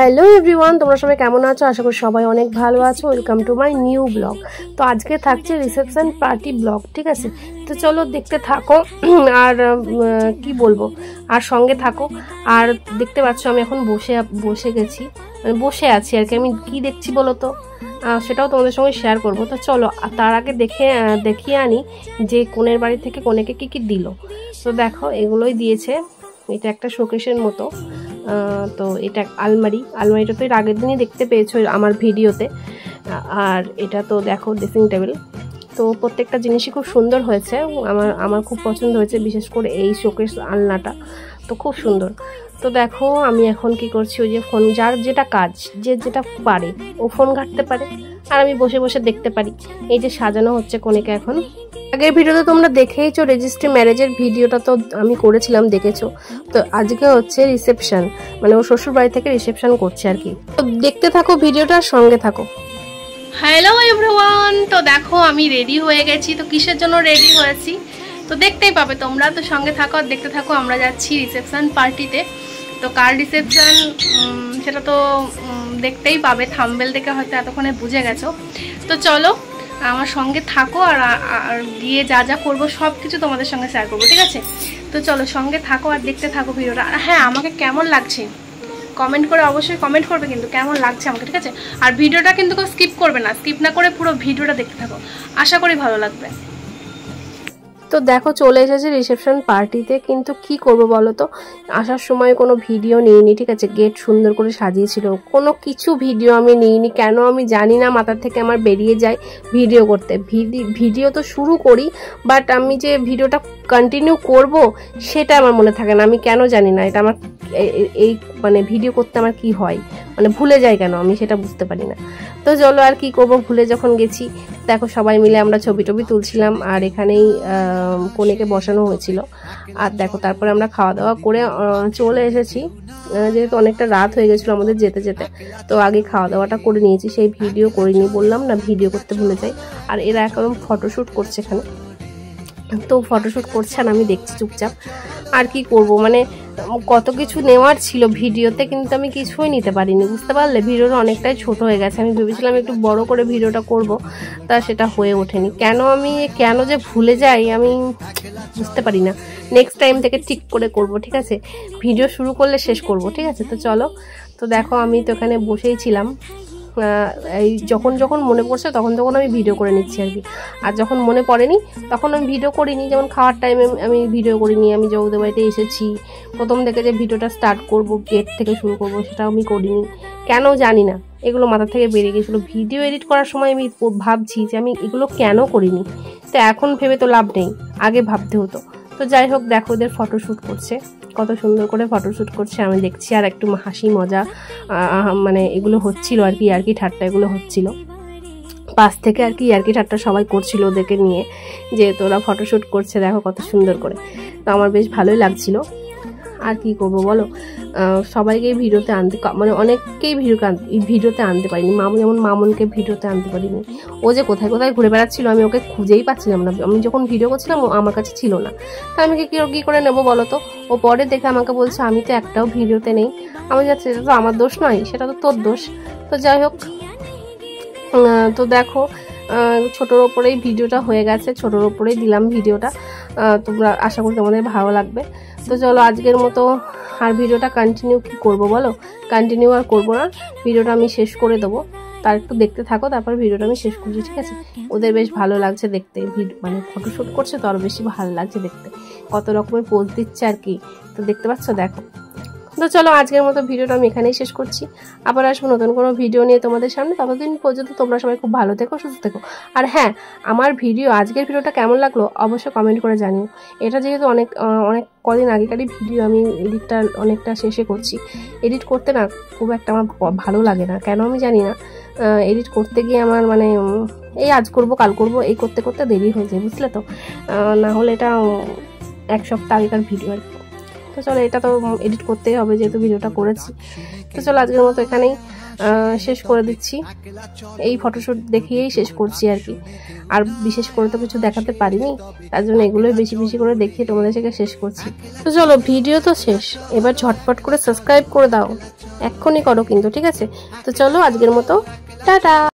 Hello everyone, তোমরা সবাই কেমন আছো? আশা করি সবাই অনেক ভালো আছো। Welcome to my new blog. তো আজকে থাকছে রিসেপশন পার্টি ব্লগ, ঠিক আছে? তো চলো দেখতে থাকো আর কি বলবো, আর সঙ্গে থাকো। আর দেখতে পাচ্ছ আমি এখন বসে গেছি, মানে বসে আছি আর কি। আমি কি দেখছি বলো তো, সেটাও তোমাদের সঙ্গে শেয়ার করবো। তো চলো তার আগে দেখিয়ে আনি যে কোনের বাড়ি থেকে কোনেকে কি কি দিল। তো দেখো এগুলোই দিয়েছে। এটা একটা শোকেসের মতো, তো এটা আলমারিটা তো এর আগের দিনই দেখতে পেয়েছো আমার ভিডিওতে। আর এটা তো দেখো ড্রেসিং টেবিল। তো প্রত্যেকটা জিনিসই খুব সুন্দর হয়েছে, আমার খুব পছন্দ হয়েছে, বিশেষ করে এই শোকেস আলনাটা তো খুব সুন্দর। তো দেখো আমি এখন কি করছি, ওই যে ফোন, যার যেটা কাজ, যে যেটা পারে ও ফোন ঘাঁটতে পারে, আর আমি বসে বসে দেখতে পারি। এই যে সাজানো হচ্ছে কনেকে। এখন আগের ভিডিওতে তোমরা দেখেইছো রেজিস্ট্রি ম্যারেজের ভিডিওটা তো আমি করেছিলাম, দেখেছো। তো আজকে হচ্ছে রিসেপশন, মানে ও শ্বশুর বাড়ি থেকে রিসেপশন করছে আর কি। তো দেখতে থাকো ভিডিওটার সঙ্গে থাকো। হ্যালো এভরিওয়ান, তো দেখো আমি রেডি হয়ে গেছি। তো কিসের জন্য রেডি হয়েছি তো দেখতেই পাবে তোমরা, তো সঙ্গে থাকো আর দেখতে থাকো। আমরা যাচ্ছি রিসেপশন পার্টিতে। তো কার রিসেপশন সেটা তো দেখতেই পাবে, থাম্বনেল দেখে হয়তো এতক্ষণে বুঝে গেছো। তো চলো আমার সঙ্গে থাকো, আর গিয়ে যা যা করবো সব কিছু তোমাদের সঙ্গে শেয়ার করবো, ঠিক আছে? তো চলো সঙ্গে থাকো আর দেখতে থাকো ভিডিওটা। আর হ্যাঁ, আমাকে কেমন লাগছে কমেন্ট করে অবশ্যই কমেন্ট করবে কিন্তু, কেমন লাগছে আমাকে, ঠিক আছে? আর ভিডিওটা কিন্তু কেউ স্কিপ করবে না, স্কিপ না করে পুরো ভিডিওটা দেখতে থাকো, আশা করি ভালো লাগবে। তো দেখো চলে এসেছে রিসেপশন পার্টিতে, কিন্তু কি করব বলো তো, আসার সময় কোনো ভিডিও নিইনি, ঠিক আছে? গেট সুন্দর করে সাজিয়েছিল, কোনো কিছু ভিডিও আমি নিইনি। কেন আমি জানি না, মাথা থেকে আমার বেরিয়ে যায় ভিডিও করতে। ভিডিও তো শুরু করি, বাট আমি যে ভিডিওটা কন্টিনিউ করব সেটা আমার মনে থাকে না। আমি কেন জানি না, এটা আমার এই মানে ভিডিও করতে আমার কি হয়, মানে ভুলে যাই কেন, আমি সেটা বুঝতে পারি না। তো চলো আর কি করব, ভুলে যখন গেছি। দেখো সবাই মিলে আমরা ছবি তুলছিলাম, আর এখানেই কনেকে বসানো হয়েছিল। আর দেখো তারপরে আমরা খাওয়া দাওয়া করে চলে এসেছি, যেহেতু অনেকটা রাত হয়ে গেছিলো আমাদের যেতে যেতে। তো আগে খাওয়া দাওয়াটা করে নিয়েছি, সেই ভিডিও করিনি, বললাম না ভিডিও করতে ভুলে যাই। আর এরা এখন ফটোশ্যুট করছে এখানে, তো ফটোশ্যুট করছে আর আমি দেখছি চুপচাপ। আর কি করব, মানে কত কিছু নেওয়ার ছিল ভিডিওতে, কিন্তু আমি কিছুই নিতে পারিনি, বুঝতে পারলে? ভিডিওটা অনেকটাই ছোট হয়ে গেছে। আমি ভেবেছিলাম একটু বড় করে ভিডিওটা করব, তা সেটা হয়ে ওঠেনি। কেন যে ভুলে যাই আমি বুঝতে পারি না। নেক্সট টাইম থেকে ঠিক করে করব, ঠিক আছে? ভিডিও শুরু করলে শেষ করব, ঠিক আছে? তো চলো। তো দেখো আমি তো এখানে বসেই ছিলাম, এই যখন মনে পড়ছে তখন আমি ভিডিও করে নিচ্ছি আর কি। আর যখন মনে পড়েনি তখন আমি ভিডিও করিনি। যেমন খাওয়ার টাইমে আমি ভিডিও করিনি, আমি যৌদের বাড়িতে এসেছি, প্রথম থেকে যে ভিডিওটা স্টার্ট করব, গেট থেকে শুরু করব, সেটাও আমি করিনি। কেন জানি না, এগুলো মাথা থেকে বেরিয়ে গেছিলো। ভিডিও এডিট করার সময় আমি ভাবছি যে আমি এগুলো কেন করিনি। তো এখন ভেবে তো লাভ নেই, আগে ভাবতে হতো। তো যাই হোক, দেখো ওদের ফটোশ্যুট করছে, কত সুন্দর করে ফটোশ্যুট করছে আমি দেখছি। আর একটু হাসি মজা মানে এগুলো হচ্ছিল আর কি ঠাট্টা এগুলো হচ্ছিল পাশ থেকে আর কি ঠাট্টা সবাই করছিল ওদেরকে নিয়ে, যে তোরা ফটোশ্যুট করছে দেখো কত সুন্দর করে। তো আমার বেশ ভালোই লাগছিল। আর কি করবো বলো, সবাইকে ভিডিওতে আনতে, মানে অনেককেই ভিডিওতে আনতে পারিনি। যেমন মামুনকে ভিডিওতে আনতে পারিনি। ও যে কোথায় কোথায় ঘুরে বেড়াচ্ছিল, আমি ওকে খুঁজেই পাচ্ছিলাম না। আমি যখন ভিডিও করছিলাম ও আমার কাছে ছিল না, তো আমি কি করে নেবো বলো তো? ও পরে দেখে আমাকে বলছে আমি তো একটাও ভিডিওতে নেই। আমি যাচ্ছি, সেটা তো আমার দোষ নয়, সেটা তো তোর দোষ। তো যাই হোক, তো দেখো ছোটোর ওপরেই ভিডিওটা হয়ে গেছে, ছোটোর ওপরেই দিলাম ভিডিওটা। তোমরা আশা করি তোমাদের ভালো লাগবে। তো চলো আজকের মতো আর ভিডিওটা কন্টিনিউ কি করব বলো, কন্টিনিউ আর করবো না, ভিডিওটা আমি শেষ করে দেবো। তার একটু দেখতে থাকো, তারপর ভিডিওটা আমি শেষ করছি, ঠিক আছে? ওদের বেশ ভালো লাগছে দেখতে, মানে ফটোশ্যুট করছে তো আরও বেশি ভালো লাগছে দেখতে, কত রকমের পোজ দিচ্ছে আর কি। তো দেখতে পাচ্ছ, দেখো। তো চলো আজকের মতো ভিডিওটা আমি এখানেই শেষ করছি। আবার আসবো নতুন কোনো ভিডিও নিয়ে তোমাদের সামনে। ততদিন পর্যন্ত তোমরা সবাই খুব ভালো থেকো, সুস্থ থেকো। আর হ্যাঁ, আমার আজকের ভিডিওটা কেমন লাগলো অবশ্যই কমেন্ট করে জানিও। এটা যেহেতু অনেক কদিন আগেকারই ভিডিও, আমি এডিটটা অনেকটা শেষে করছি। এডিট করতে না খুব একটা আমার ভালো লাগে না, কেন আমি জানি না। এডিট করতে গিয়ে আমার মানে এই আজ করব কাল করব এই করতে করতে দেরি হয়ে যায়, বুঝলে তো? না হলে এটা এক সপ্তাহ আগেকার ভিডিও আর কি। তো চলো, এটা তো এডিট করতেই হবে যেহেতু ভিডিওটা করেছি। তো চলো আজকের মতো এখানেই শেষ করে দিচ্ছি। এই ফটোশ্যুট দেখিয়েই শেষ করছি আর কি। আর বিশেষ করে তো কিছু দেখাতে পারিনি, তার জন্য এগুলোই বেশি বেশি করে দেখিয়ে তোমাদের থেকে শেষ করছি। তো চলো ভিডিও তো শেষ, এবার ঝটপট করে সাবস্ক্রাইব করে দাও। এক্ষুনি করো কিন্তু, ঠিক আছে? তো চলো আজকের মতো টাটা।